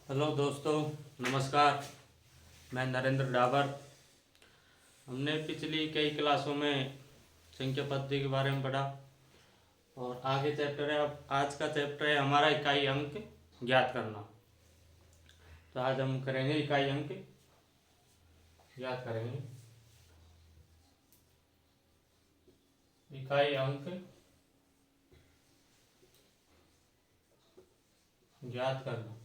Hello दोस्तों, नमस्कार। मैं नरेंद्र डाबर। हमने पिछली कई क्लासों में संख्या पद्धति के बारे में पढ़ा और आगे चैप्टर है। अब आज का चैप्टर है हमारा इकाई अंक ज्ञात करना। तो आज हम करेंगे इकाई अंक ज्ञात करेंगे। इकाई अंक ज्ञात करना।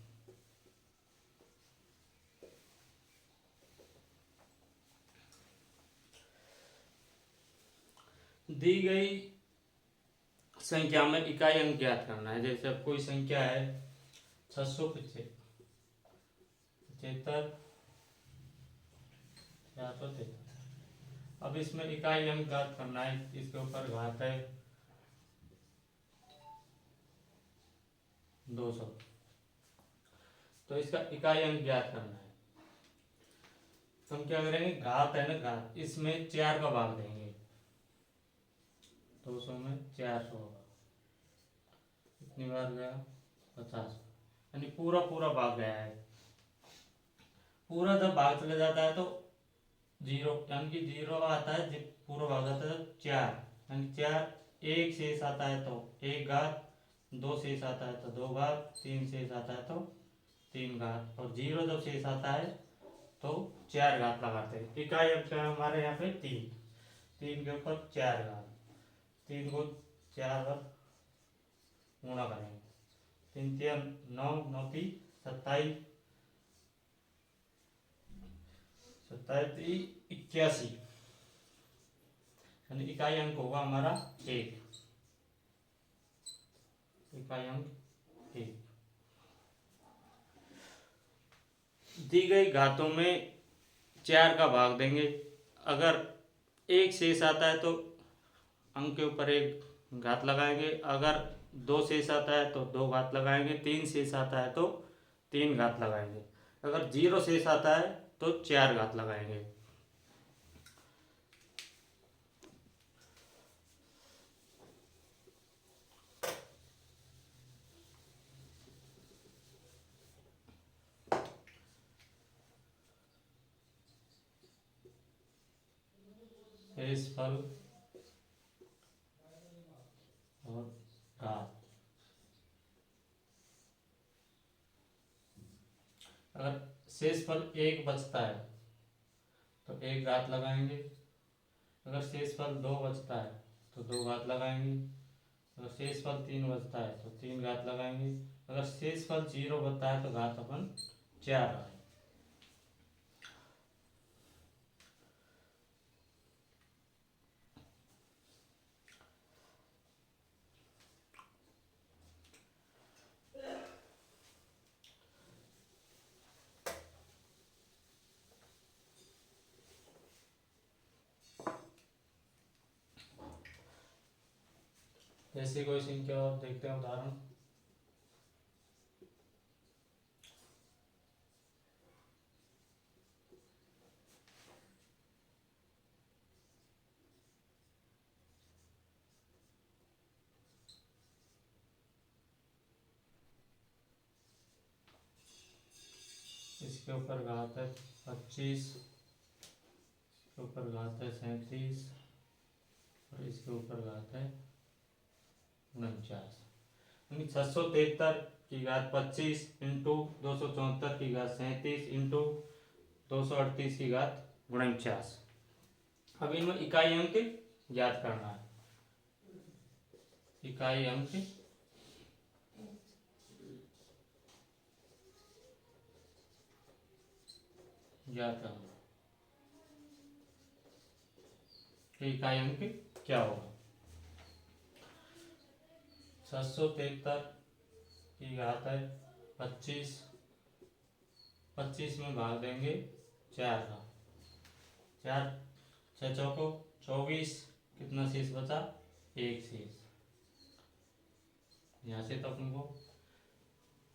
दी गई संख्या में इकाई अंक ज्ञात करना है। जैसे अब कोई संख्या है 675, 473। अब इसमें इकाई अंक ज्ञात करना है। इसके ऊपर घात है 200, तो इसका इकाई अंक ज्ञात करना है। तो हम क्या करेंगे, घात है ना, घात इसमें 4 का भाग देंगे। 200 में 400 होगा, कितनी बार गया, 50, यानी पूरा पूरा भाग गया है। पूरा जब भाग चले जाता है तो जीरो, यानी कि जीरो आता है जब पूरा भाग आता है तो 4, यानी 4। एक शेष आता है तो एक घात, 2 शेष आता है तो 2 घात, 3 शेष आता है तो 3 घात, और जीरो जब शेष आता है तो 4 घात लगाते हैं। इकाई अंक है हमारे यहाँ पे 3, 3 के ऊपर 4 घात, 3 को 4 बार गुणा करेंगे। 3 3 9, 9 3 27, 27 81, यानी इकाई अंक होगा हमारा 1। इकाई अंक 1। दी गई घातों में 4 का भाग देंगे। अगर एक शेष आता है तो अंक के ऊपर एक घात लगाएंगे। अगर 2 शेष आता है तो 2 घात लगाएंगे। 3 शेष आता है तो 3 घात लगाएंगे। अगर 0 शेष आता है तो 4 घात लगाएंगे। शेषफल और घात। अगर शेषफल 1 बचता है तो 1 घात लगाएंगे। अगर शेषफल 2 बचता है तो 2 घात लगाएंगे। अगर शेषफल 3 बचता है तो 3 घात लगाएंगे। अगर शेषफल 0 बचता है तो घात अपन 4 लगाएंगे। जैसे कोई संख्या और देखते हैं उदाहरण। इसके ऊपर घात है 25, इसके ऊपर घात है 37, और इसके ऊपर घात है 49। यानी 673 की घात 25 इंटू 274 की घात 37 इंटू 238 की घात 49। अब इनमें इकाई अंक ज्ञात करना है। इकाई अंक ज्ञात करना। इकाई अंक क्या होगा? 673 की घात है 25, 25 में भाग देंगे 4 का। 4 6 चौको 24, कितना शेष बचा? 1 शेष। यहाँ से तो अपन को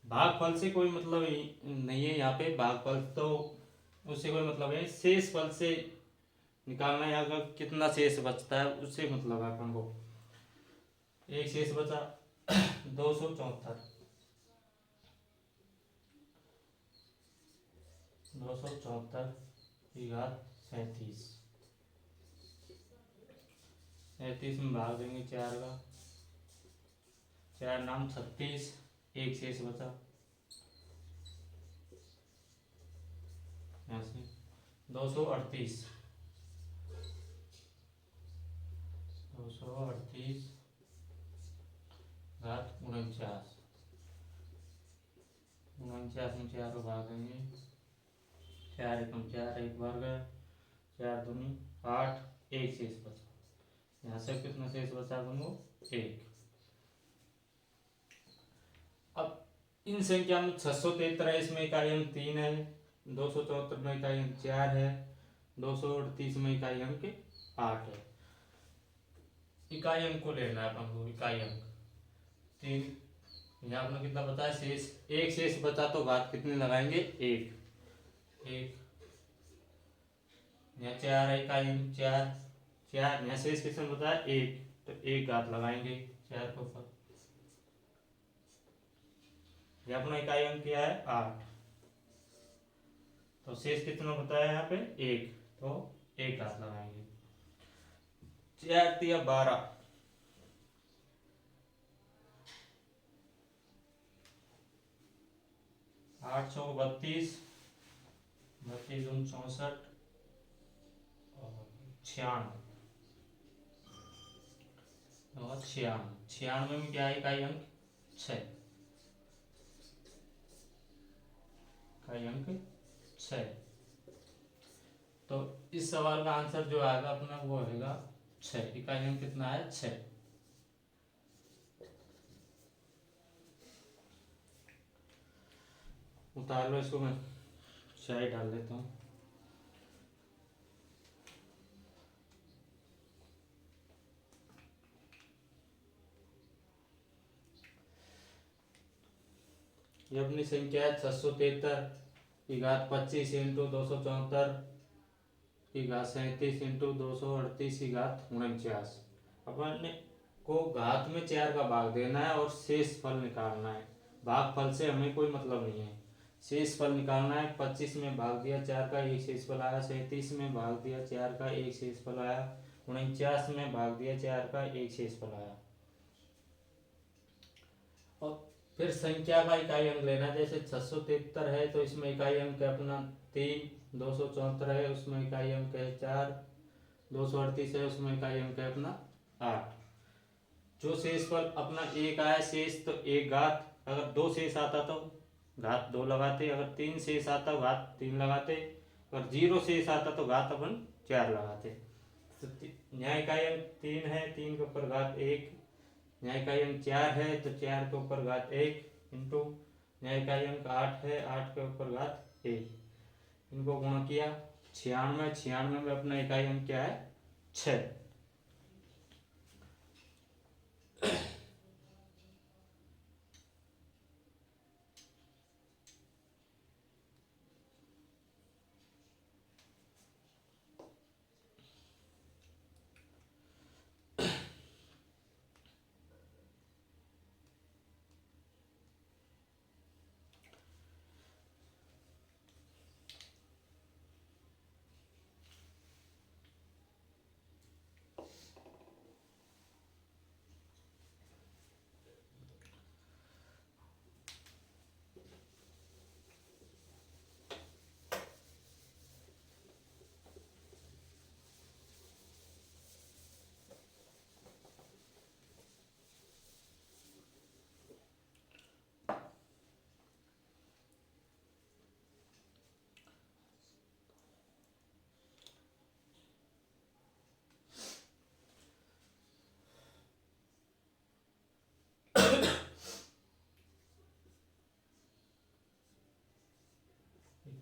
भागफल से कोई मतलब नहीं है। यहाँ पे भागफल तो उससे कोई मतलब है, शेष फल से निकालना है। अगर कितना शेष बचता है उससे मतलब है अपन को। 1 शेष बचा 274, 274 37 में भाग देंगे 4 का, 4 नाम 36, एक शेष बचा, यहाँ से 238 घात 49, 49 में 4 को भागेंगे, 4 एकम 4, एक बार गया, 4 दूनी 8, एक शेष बचा, यहाँ से कितना शेष बचा बनो 1। अब इन संख्या में 673 इसमें इकाई अंक 3 है, 274 में इकाई अंक 4 है, 238 में इकाई अंक 8 है। इकाई अंक को लेना है अपन को, इकाई अंक 3, यहाँ अपना कितना बचा है शेष, एक शेष बचा तो घात कितने लगाएंगे 1, यहाँ 4 है इकाई अंक 4, यहाँ शेष कितने बचा है 1, तो 1 घात लगाएंगे 4 के ऊपर। यह अपना इकाई अंक क्या है 8, तो शेष कितना बताया यहाँ पे 1, तो 1 घात लगाएंगे, 4 तिया 12, 8 चौक 32, 32 दूनी 64 और 96, 96 में क्या है इकाई अंक 6, इकाई अंक 6। तो इस सवाल का आंसर जो आएगा अपना वो रहेगा 6, इकाई अंक कितना है 6। उतार लो इसको, मैं शाही डाल देता हूँ। ये अपनी संख्या है 673 की घात 25 इंटू 274 की घात 37 इंटू 238 की घात 49। अपन को घात में 4 का भाग देना है और शेष फल निकालना है। भागफल से हमें कोई मतलब नहीं है, शेष फल निकालना है। 25 में भाग दिया 4 का, एक शेष फल आया। 37 में भाग दिया 4 का, एक शेष फल आया। 49 में भाग दिया 4 का, एक शेष फल आया। और फिर संख्या का इकाई अंक लेना, जैसे 673 है तो इसमें इकाई अंक है अपना 3, 274 है उसमें इकाई अंक है 4, 238 है उसमें इकाई अंक है अपना 8। जो शेष फल अपना 1 आया शेष, तो 1 घात, अगर 2 शेष आता तो घात 2 लगाते, अगर 3 शेष आता घात 3 लगाते, अगर 0 शेष आता तो घात अपन 4 लगाते। तो यहाँ इकाई अंक 3 है, 3 के ऊपर घात 1, यहाँ इकाई अंक 4 है तो 4 के ऊपर घात 1 इंटू यहाँ इकाई अंक 8 है, 8 के ऊपर घात 1, इनको गुणा किया 96, 96 में अपना इकाई अंक क्या है 6।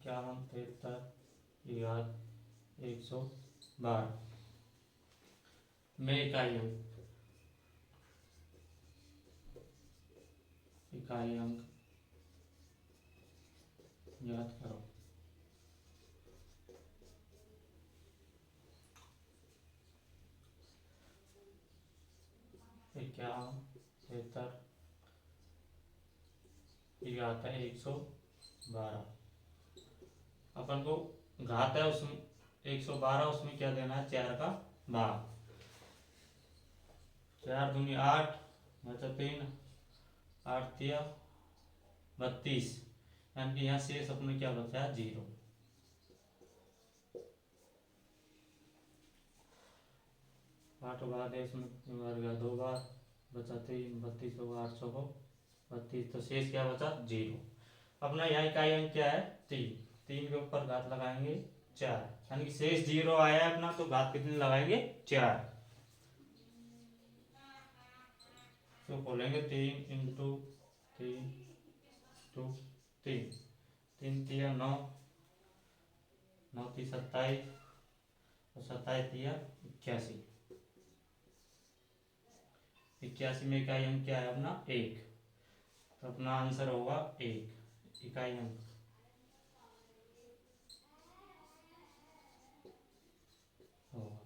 इक्यावन 73 घात 112 में इकाई अंक याद करो। इक्यावन 73 घात है 112, अपन को घात है उसमें 112, उसमें क्या देना है 4 का भाग। 4 दूनी 8 बचा 3, 8 तिया 32, यानी कि यहाँ शेष अपने क्या बचा है 0। 8 बार है इसमें बार गया 2 बार, बचा 3, 32 होगा 800 को 32, तो शेष क्या बचा 0। अपना यहाँ इकाई अंक क्या है 3, 3 के ऊपर घात लगाएंगे 4, यानी कि शेष 0 आया है अपना, तो घात कितने लगाएंगे 4। तो बोलेंगे 3 इंटू 3 टू 3, 3 तिया 9, 9 ती 27 और 27 तिया 81। 81 में इकाई अंक क्या है अपना 1, तो अपना आंसर होगा 1 इकाई अंक। होगा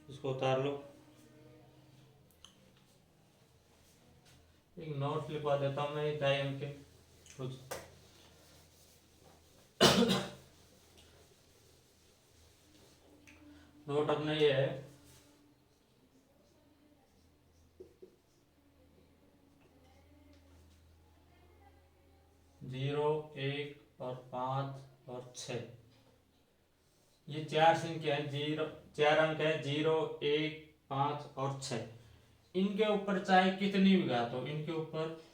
इसको उतार लो। एक नोट लिखवा देता हूँ मैं इकाई अंक के कुछ। नोट अपना ये है 0, 1 और 5 और 6, ये 4 संख्या है, 4 अंक है 0, 1, 5 और 6। इनके ऊपर चाहे कितनी भी घात हो, इनके ऊपर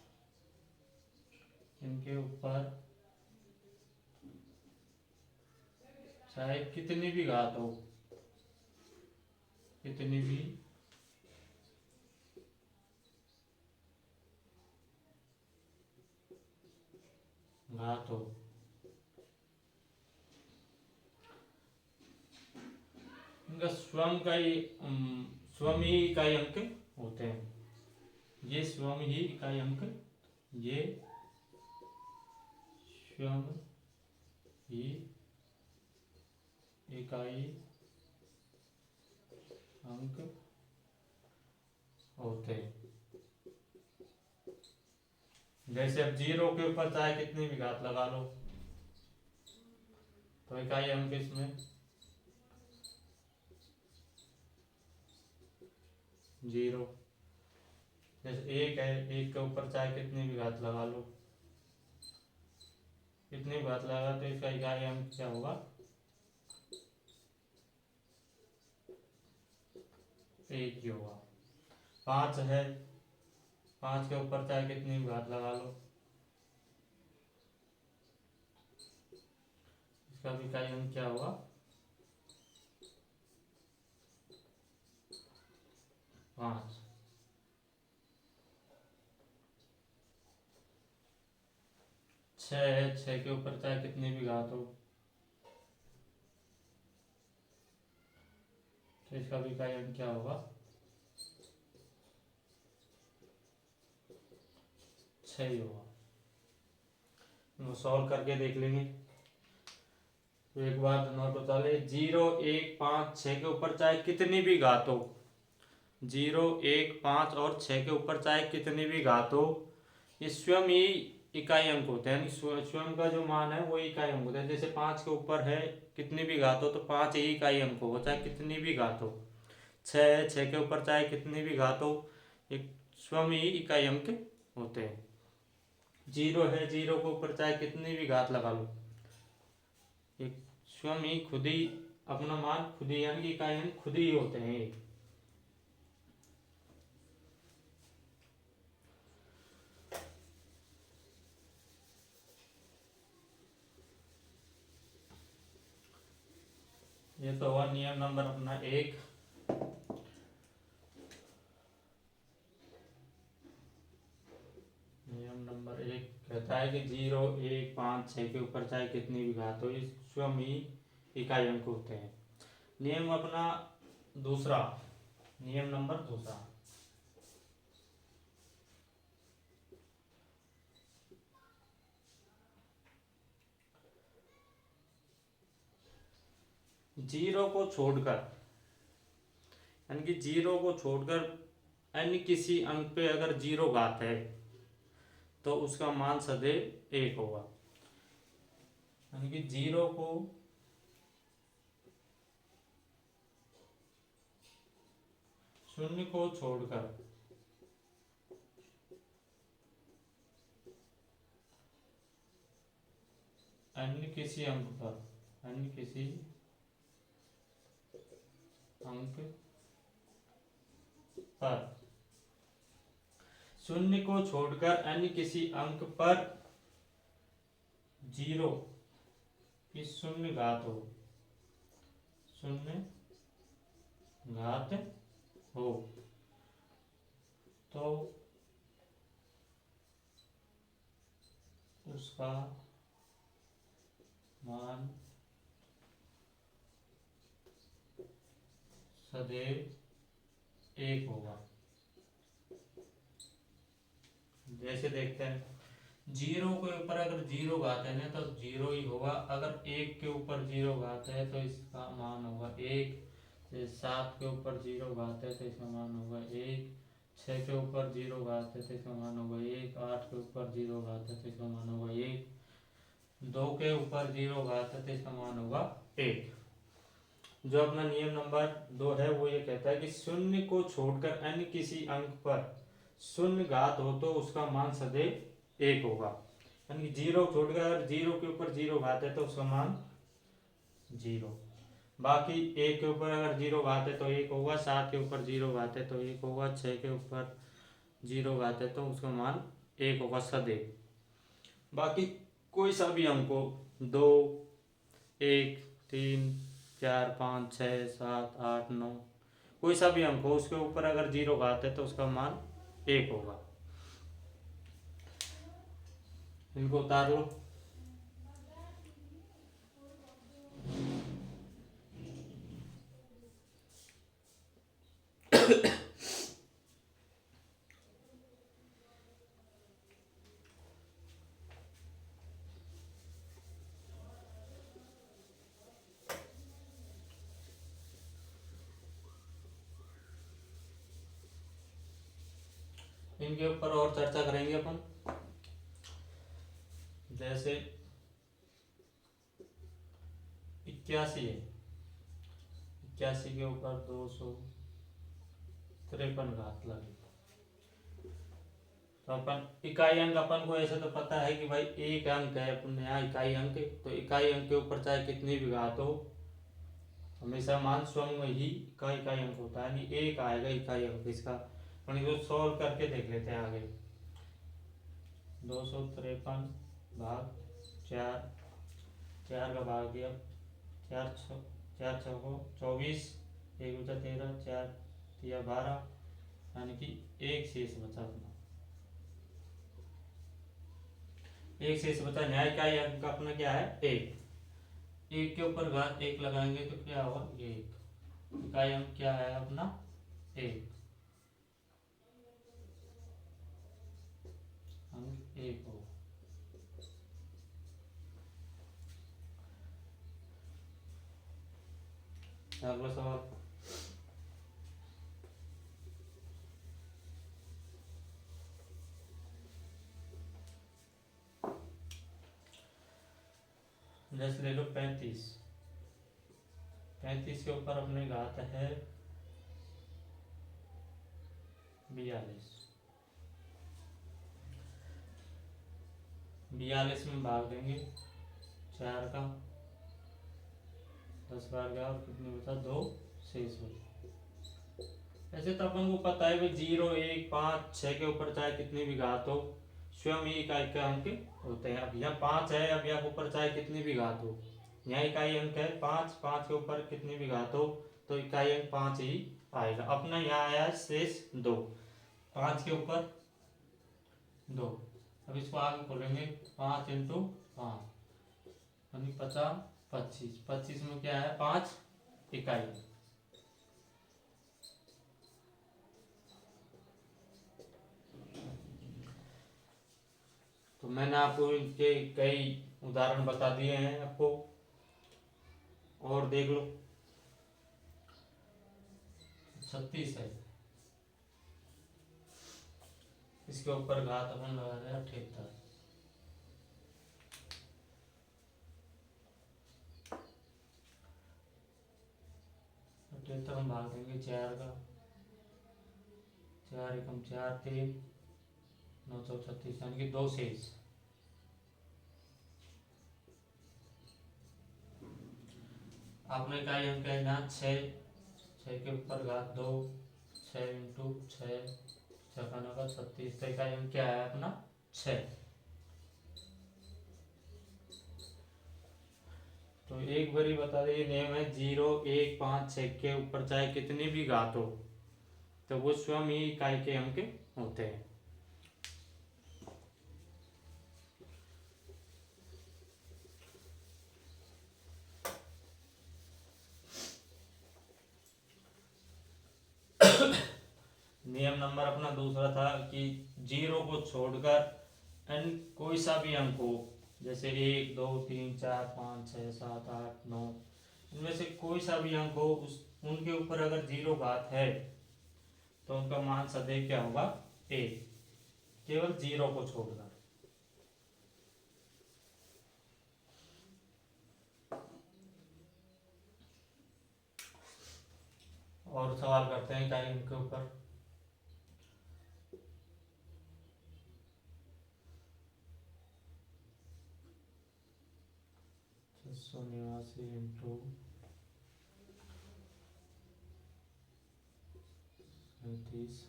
चाहे कितनी भी घात हो, कितनी भी घात हो, इनका स्वयं ही इकाई अंक होते हैं। ये स्वयं ही इकाई अंक, ये स्वयं ही इकाई अंक होते हैं। जैसे अब 0 के ऊपर चाहे कितनी भी घात लगा लो, तो इकाई अंक इसमें 0। जैसे 1 है, 1 के ऊपर चाहे कितनी भी घात लगा लो, कितनी भी घात लगा तो इसका इकाई अंक क्या होगा 1 ही होगा। 5 है, 5 के ऊपर चाहे कितनी भी घात लगा लो, इसका भी इकाई अंक क्या होगा 5। 6 है, 6 के ऊपर चाहे कितनी भी घात हो, तो इसका भी इकाई अंक क्या होगा 6 ही होगा। वो सॉल्व करके देख लेंगे। तो एक बार नोट बता ले, 0, 1, 5, 6 के ऊपर चाहे कितनी भी घात हो, 0, 1, 5 और 6 के ऊपर चाहे कितनी भी घात हो, ये स्वयं ही इकाई अंक होते हैं। स्वयं का जो मान है वो इकाई अंक होता है। जैसे 5 के ऊपर है कितनी भी घात हो तो 5 ही इकाई अंक हो, चाहे कितनी भी घात हो। 6 6 के ऊपर चाहे कितनी भी घात हो, एक स्वयं ही इकाई अंक होते हैं। 0 है, 0 के ऊपर चाहे कितनी भी घात लगा लो, एक स्वयं ही खुद ही अपना मान खुद ही, यानी कि इकाई अंक खुद ही होते हैं। ये तो हुआ नियम नंबर अपना 1। नियम नंबर 1 कहता है कि 0, 1, 5, 6 के ऊपर चाहे कितनी भी घात हो, ये स्वयं ही इकाई अंक होते हैं। नियम अपना दूसरा, नियम नंबर दूसरा, जीरो को छोड़कर, यानी कि जीरो को छोड़कर अन्य किसी अंक पे अगर जीरो घात है तो उसका मान सदैव एक होगा। यानी कि जीरो को शून्य को छोड़कर अन्य किसी अंक पर, अन्य किसी अंक पर, शून्य को छोड़कर अन्य किसी अंक पर जीरो की शून्य घात हो, शून्य घात हो तो उसका मान सदैव एक होगा। जैसे देखते हैं, जीरो के ऊपर अगर जीरो घात है ना तो जीरो ही होगा, अगर एक के ऊपर जीरो घात है तो इसका मान होगा एक। सात के ऊपर जीरो घात है तो इसका मान होगा एक। छः के ऊपर जीरो घात है तो इसका मान होगा एक। आठ के ऊपर जीरो घात है तो इसका मान होगा एक। दो के ऊपर जीरो घात है तो इसका मान होगा एक। जो अपना नियम नंबर 2 है वो ये कहता है कि शून्य को छोड़कर अन्य किसी अंक पर शून्य घात हो तो उसका मान सदैव एक होगा। यानी कि जीरो छोड़कर अगर जीरो के ऊपर जीरो घात है तो उसका मान जीरो। बाकी एक के ऊपर अगर जीरो घात है तो एक होगा। सात के ऊपर जीरो घात है तो एक होगा। छः के ऊपर जीरो घात है तो उसका मान एक होगा सदैव। बाकी कोई सा भी अंक हो, 2, 1, 3, 4, 5, 6, 7, 8, 9, कोई सा भी अंक हो उसके ऊपर अगर जीरो घात है तो उसका मान एक होगा। इनको उतार लो। इनके ऊपर और चर्चा करेंगे अपन। जैसे 81 है, 81 के ऊपर 253 घात लगे तो अपन इकाई अंक, अपन को ऐसे तो पता है कि भाई एक अंक है अपन यहाँ इकाई अंक, तो इकाई अंक के ऊपर चाहे कितनी भी घात हो हमेशा मान स्वयं में ही इकाई अंक होता है, यानी एक आएगा इकाई अंक इसका। अपन इसको सॉल्व करके देख लेते हैं आगे। 253 भाग 4, 4 का भाग दिया, 4 छको 24, 1 बचा 13, 4 दिया 12, यानी कि एक शेष बचा अपना। एक शेष बचा, न्याय इकाई अंक अपना क्या है एक। एक के ऊपर घात एक लगाएंगे तो क्या होगा एक। इकाई अंक क्या है अपना एक, अंक एक होगा। अगला सवाल। जैसे ले लो 35, 35 के ऊपर अपने घात है 42, 42 में भाग देंगे 4 का, 10 बार गया और कितने बचा 2 शेष बचा। ऐसे तो अपन को पता है भाई 0, 1, 5, 6 के ऊपर चाहे कितनी भी घात हो स्वयं ही इकाई का अंक होते हैं। अब यहाँ 5 है, अब यहाँ ऊपर चाहे कितनी भी घात हो, यहाँ इकाई अंक है 5, 5 के ऊपर कितनी भी घात हो तो इकाई अंक 5 ही आएगा। अपना यहाँ आया शेष 2, 5 के ऊपर 2। अब इसको आगे खोलेंगे 5 × 5 यानी 50, 25, 25 में क्या है 5 इकाई। तो मैंने आपको इनके कई उदाहरण बता दिए हैं आपको, और देख लो। 36 है। इसके ऊपर घात अपन लगा रहे हैं 78। 78 हम भाग देंगे 4 का, 4 एकम 4 3 936 यानी कि 2 शेष। आपने कहा अंक है यहाँ 6, 6 के ऊपर घात 2, 6 इंटू 6 छकाना का 36। तो इकाई अंक क्या है अपना 6। तो एक बारी बता दें, नियम है 0 1 5 6 के ऊपर चाहे कितनी भी घात हो तो वो स्वयं ही इकाई के अंक होते हैं। नियम नंबर अपना दूसरा था कि 0 को छोड़कर n कोई सा भी अंक हो, जैसे 1 2 3 4 5 6 7 8 9, इनमें से कोई सा भी अंक हो, उस उनके ऊपर अगर 0 घात है तो उनका मान सदैव क्या होगा 1, केवल 0 को छोड़कर। और सवाल करते हैं इकाई अंक के ऊपर। 689 इंटू 37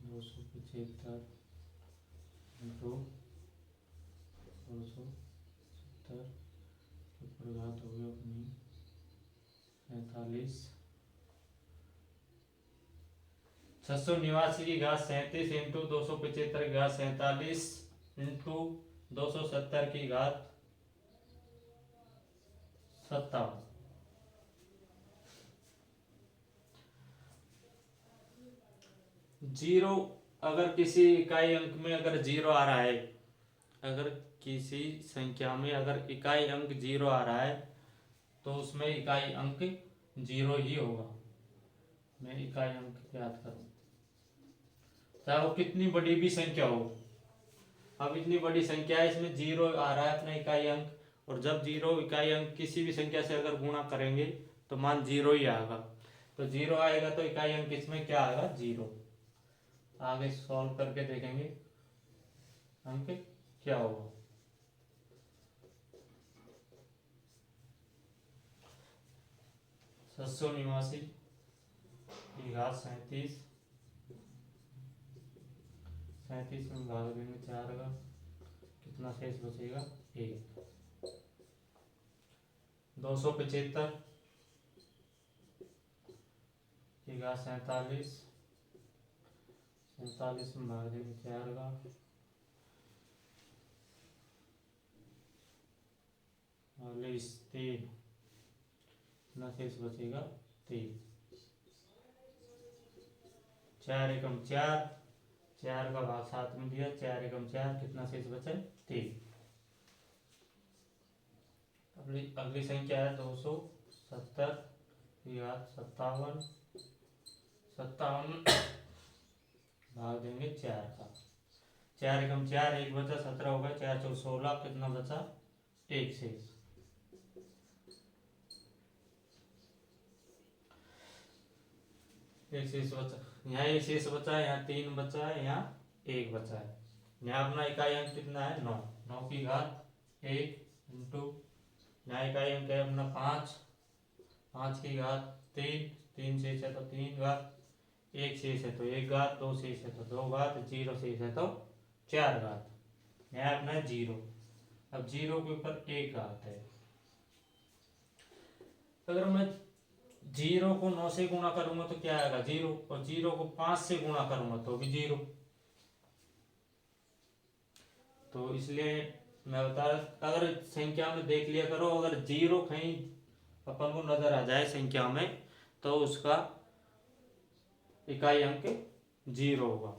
275 इंटू 270 के ऊपर घात हो गया अपनी 47। 689 की घात 37 इंटू 275 की घात 47 इंटू 270 की घात 57। जीरो, अगर किसी इकाई अंक में अगर 0 आ रहा है, अगर किसी संख्या में अगर इकाई अंक 0 आ रहा है तो उसमें इकाई अंक 0 ही होगा। मैं इकाई अंक याद करूं, चाहे वो कितनी बड़ी भी संख्या हो। अब इतनी बड़ी संख्या है, इसमें 0 आ रहा है अपना इकाई अंक, और जब 0 इकाई अंक किसी भी संख्या से अगर गुणा करेंगे तो मान 0 ही आएगा। तो 0 आएगा तो इकाई अंक इसमें क्या आएगा 0। आगे सॉल्व करके देखेंगे अंक क्या होगा। 689 की घात 37, 37 में भाग देंगे 4 का, कितना शेष बचेगा 1। 275 की घात 47, 47 में भाग देंगे 4 का, और 3, कितना शेष बचेगा 3। 4 एकम 4, 4 का भाग 7 में दिया, 4 एकम 4, कितना शेष बचा 3। अगली संख्या है 270 की घात 57, 57 भाग देंगे 4 का, 4 एकम 4, 1 बचा 17 हो गया, 4 चौक 16, कितना बचा 1 शेष। एक शेष बचा, यहाँ एक शेष बचा है, यहाँ 3 बचा है, यहाँ 1 बचा है। यहाँ अपना इकाई अंक कितना है 9, 9 की घात 1 इंटू, यहाँ इकाई अंक है अपना 5, 5 की घात 3, 3 शेष है तो 3 घात, 1 शेष है तो 1 घात, 2 शेष है तो 2 घात, 0 शेष है तो 4 घात। यहाँ अपना है 0। अब 0 के ऊपर 1 घात है। अगर मैं 0 को 9 से गुणा करूंगा तो क्या आएगा 0, और 0 को 5 से गुणा करूंगा तो भी 0। तो इसलिए मैं बता रहा, अगर संख्या में देख लिया करो, अगर 0 कहीं अपन को नजर आ जाए संख्या में तो उसका इकाई अंक 0 होगा।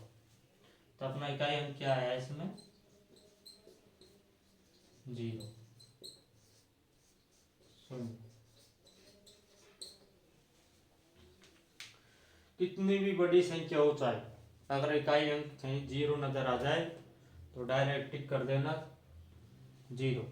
तो अपना इकाई अंक क्या है इसमें 0, 0। कितनी भी बड़ी संख्या हो चाहे, अगर इकाई अंक कहीं जीरो नजर आ जाए तो डायरेक्ट टिक कर देना जीरो।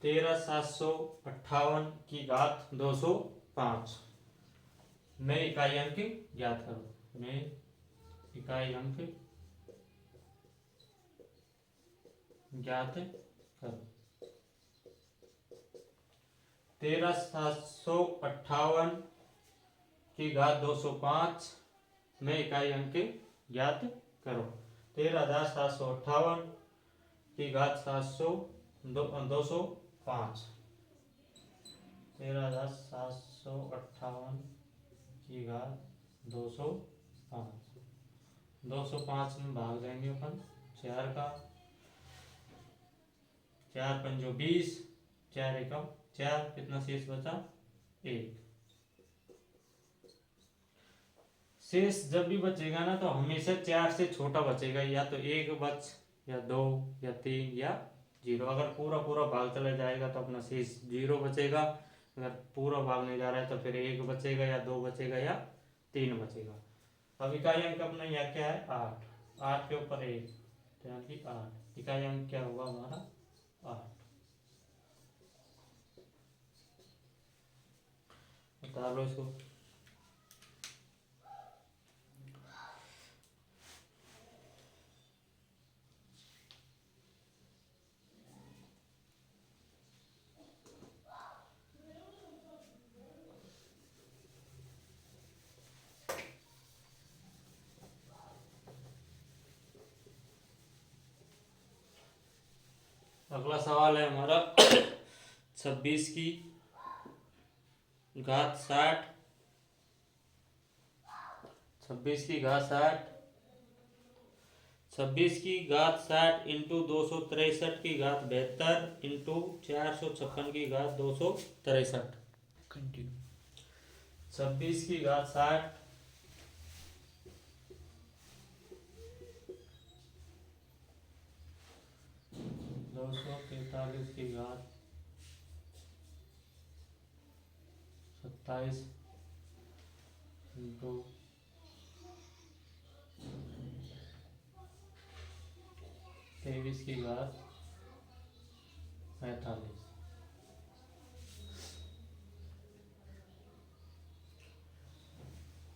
तेरह 758 की घात 205 में इकाई अंक ज्ञात करो। में इकाई अंक ज्ञात करो। 13,758 की घात 205 में इकाई अंक ज्ञात करो। 13,758 की घात 205। 13,758 की घात 205। 205 में भाग देंगे अपन 4 का, 4 पंजो 20, 4 एकम 4, कितना शेष बचा 1। शेष जब भी बचेगा ना तो हमेशा 4 से छोटा बचेगा, या तो 1 बच या 2 या 3 या 0। अगर पूरा पूरा भाग चला जाएगा तो अपना शेष 0 बचेगा, अगर पूरा भाग नहीं जा रहा है तो फिर 1 बचेगा या 2 बचेगा या 3 बचेगा। अब इकाई अंक अपना यहाँ क्या है 8, 8 के ऊपर 1 तो यहाँ की 8, इकाई अंक क्या हुआ हमारा 8। बता लो इसको। अगला सवाल है हमारा 26 की घात 60, 26 की घात 60, 26 की घात 60 इंटू 263 की घात 72 इंटू 456 की घात 263। कंटिन्यू। 26 की घात 60 243 की घात 27 इंटू 23 की घात 45।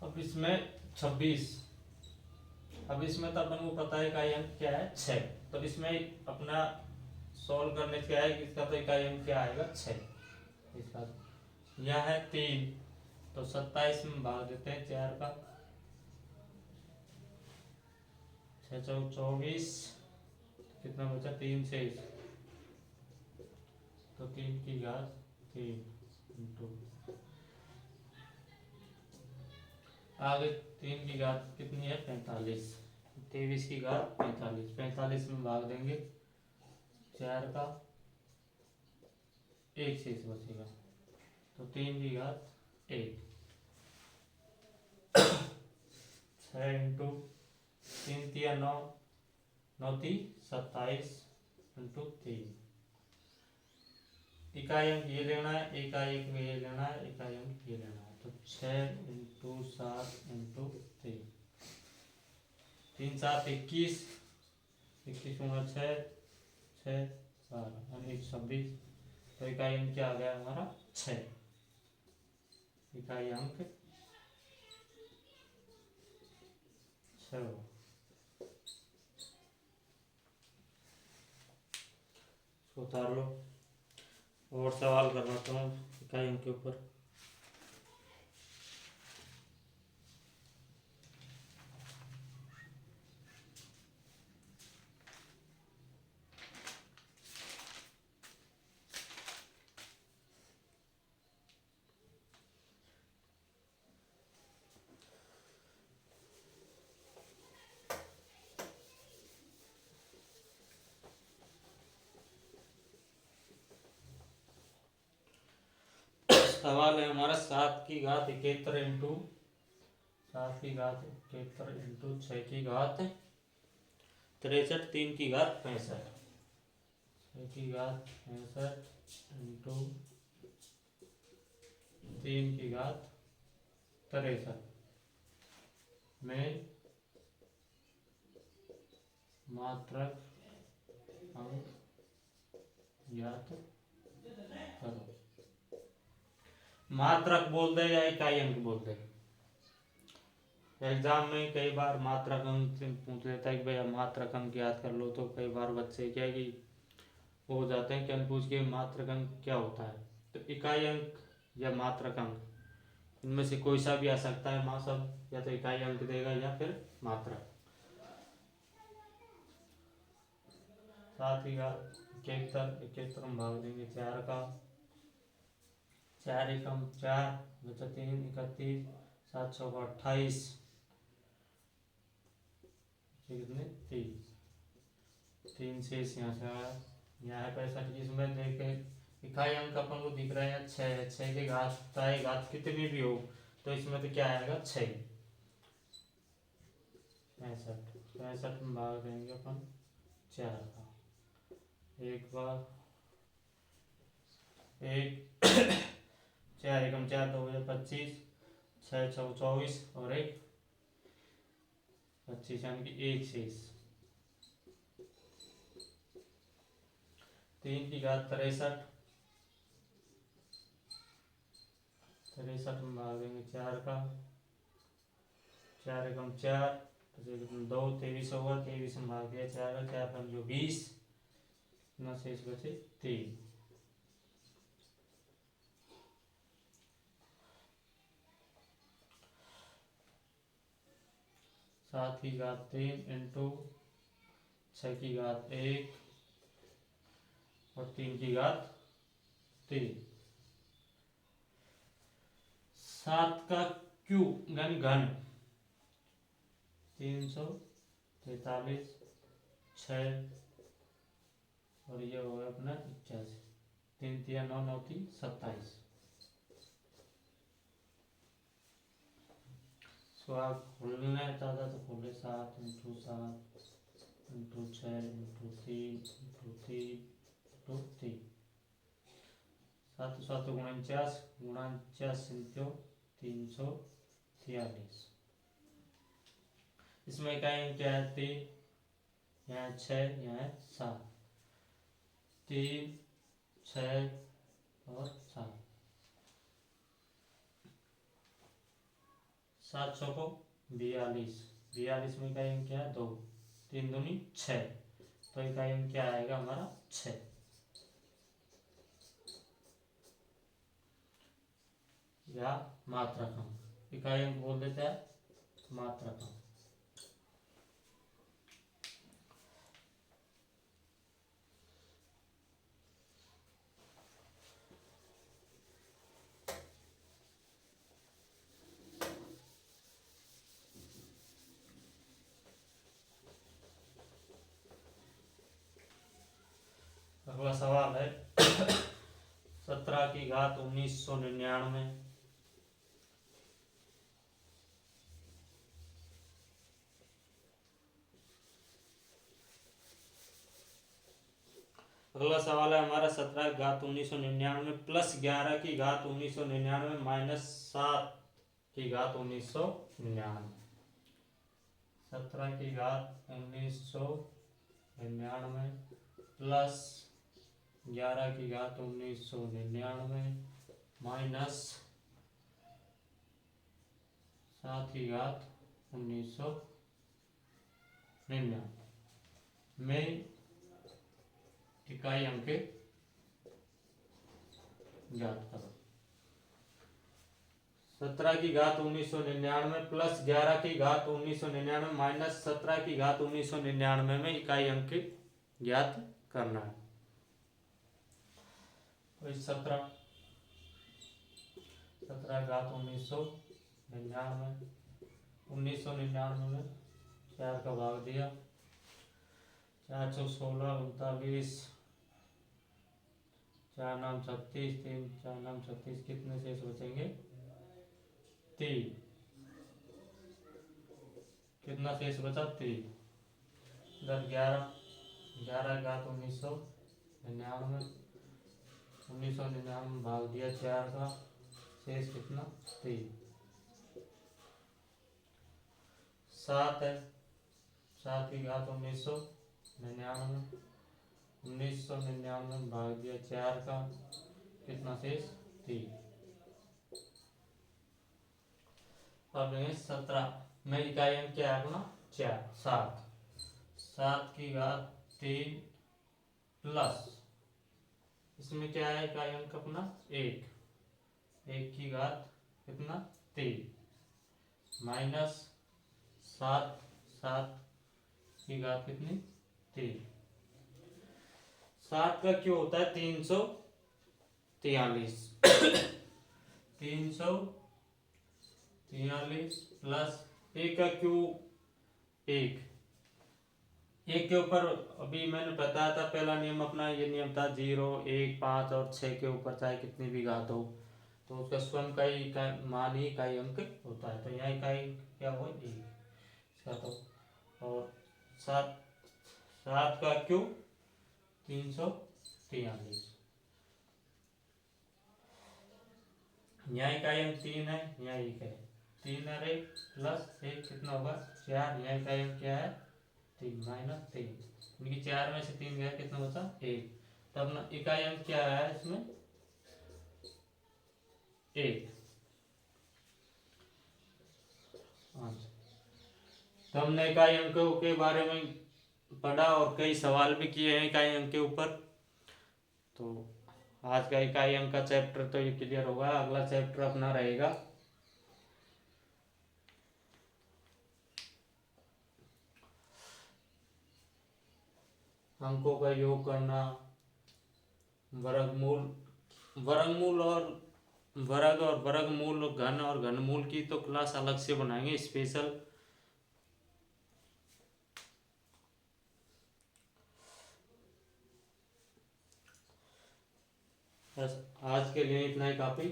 अब इसमें 26, अब इसमें तो अपन को पता है इकाई अंक क्या है 6, तो इसमें अपना सॉल्व करने से क्या है कि इसका तो इकाई अंक क्या आएगा 6। इसका यह है 3, तो 27 में भाग देते हैं 4 का, 6 चौक 24, कितना बचा 3 से, तो 3 की घात 3 इंटू आगे 3 की घात कितनी है 45, 23 की घात 45, 45 में भाग देंगे 4 का, 1 शेष बचेगा, तो 3 की घात 1, 6 इंटू 3 तिया 9, 9 ती 27 इंटू 3। इकाई अंक ये लेना है, इकाई अंक ये लेना है, इकाई अंक ये लेना है, तो 6 इंटू 7 इंटू 3, 3 7 21, 21 गुणा 6 6 12 यानी 26, तो इकाई अंक क्या आ गया हमारा 6। इकाई अंक 6 उतार लो। और सवाल करवाता हूँ इकाइयों के ऊपर। सवाल है हमारा 7 की घात 71 इंटू 7 की घात 71 इंटू 6 की घात 63 3 की घात 65 6 की घात 65 इंटू 3 की घात 63 में मात्रक अंक ज्ञात करो। मात्रक बोल दे या इकाई अंक बोल दे। एग्जाम में कई बार मात्रक अंक से पूछ लेता है कि भैया मात्रक अंक याद कर लो, तो कई बार बच्चे क्या है कि वो हो जाते हैं, क्या पूछ के मात्रक अंक क्या होता है। तो इकाई अंक या मात्रक अंक इनमें से कोई सा भी आ सकता है। माँ सब या तो इकाई अंक देगा या फिर मात्रक। 7 की घात 71 हम भाग देंगे 4 का, 4 एकम 4 बचा 3 31 7 चौका 28 कितने 3 से यहाँ से आया। यहाँ है 65। इसमें देखे इकाई अंक अपन को दिख रहा है 6 6 की घात चाहे घात कितनी भी हो, तो इसमें तो क्या आएगा 6 65 में भाग देंगे अपन 4 का। एक बार 1 4 एकम 4 2 25 6 6 24 और 1 25 यानी कि 1 शेष। 3 की घात 63 में भाग देंगे 4 का, 4 एकम 4 2 23 होगा, 23 में भाग दिया 4 का, 4 कम जो 20 ना शेष बचे 3। 7 की घात 3 इंटू 6 की घात 1 और 3 की घात 3। 7 का क्यूब यानी घन 343 6 और ये होगा अपना 81 3 3 9 9 3 27। इसको आप खोलना चाहता तो खोले 7 into 7 into 6 into 3 into 3 into 3 7 7 49 49 into 343। इसमें इकाई क्या है 3, यहाँ 6 यहाँ 7 3 6 और 7 7 चौको 42 42 में इकाई क्या है 2 3 दूनी 6, तो इकाई क्या आएगा हमारा 6। या मात्रक अंक इकाई अंक बोल देते हैं मात्रक अंक। अगला सवाल है 17 की घात 1999। अगला सवाल है हमारा 17 की घात 1999 प्लस 11 की घात 1999 माइनस 7 की घात 1999। 17 की घात 1999 प्लस 11 की घात 1999 माइनस 7 की घात 1999 में इकाई अंक ज्ञात करो। 17 की घात 1999 प्लस 11 की घात 1999 माइनस 17 की घात 1999 में इकाई अंक ज्ञात करना है। तो 17 घात 1999 में 4 का भाग दिया, 416 39 4 नाम 36 3 4 नाम 36, कितने शेष बचेंगे? 3। कितना शेष बचा? 3। इधर 11 घात 1999 भाग दिया 4 का, शेष कितना? 3। 7 है, 7 की घात 1999 भाग दिया 4 का, कितना शेष? 3। अब 17 में इकाई अंक क्या है अपना? 4 7 की घात 3 प्लस इसमें क्या है इकाई अंक अपना? 1 की घात कितना? 3 माइनस 7 की घात कितनी? 3। 7 का क्यों होता है? 343 343 प्लस 1 का क्यों? 1 के ऊपर अभी मैंने बताया था, पहला नियम अपना ये नियम था 0 1 5 और 6 के ऊपर चाहे कितनी भी घात हो तो उसका स्वयं का ही मान ही इकाई अंक होता है। तो यहाँ इकाई क्या हो? 1 इसका। तो और 7 का क्यों? 343। यहाँ इकाई अंक 3 है, यहाँ 1 है। 3 और 1 प्लस 1 कितना होगा? 4। यहाँ इकाई अंक क्या है? 3 माइनस 3, क्योंकि 4 में से 3 गया, कितना बचा? 1। तब ना इकाई अंक क्या है इसमें? 1। तो हमने इकाई अंकों के बारे में पढ़ा और कई सवाल भी किए हैं इकाई अंक के ऊपर। तो आज का इकाई अंक का चैप्टर तो ये क्लियर होगा। अगला चैप्टर अपना रहेगा अंकों का योग करना, वर्गमूल और वर्गमूल, घन और घनमूल की तो क्लास अलग से बनाएंगे स्पेशल। बस आज के लिए इतना ही काफी।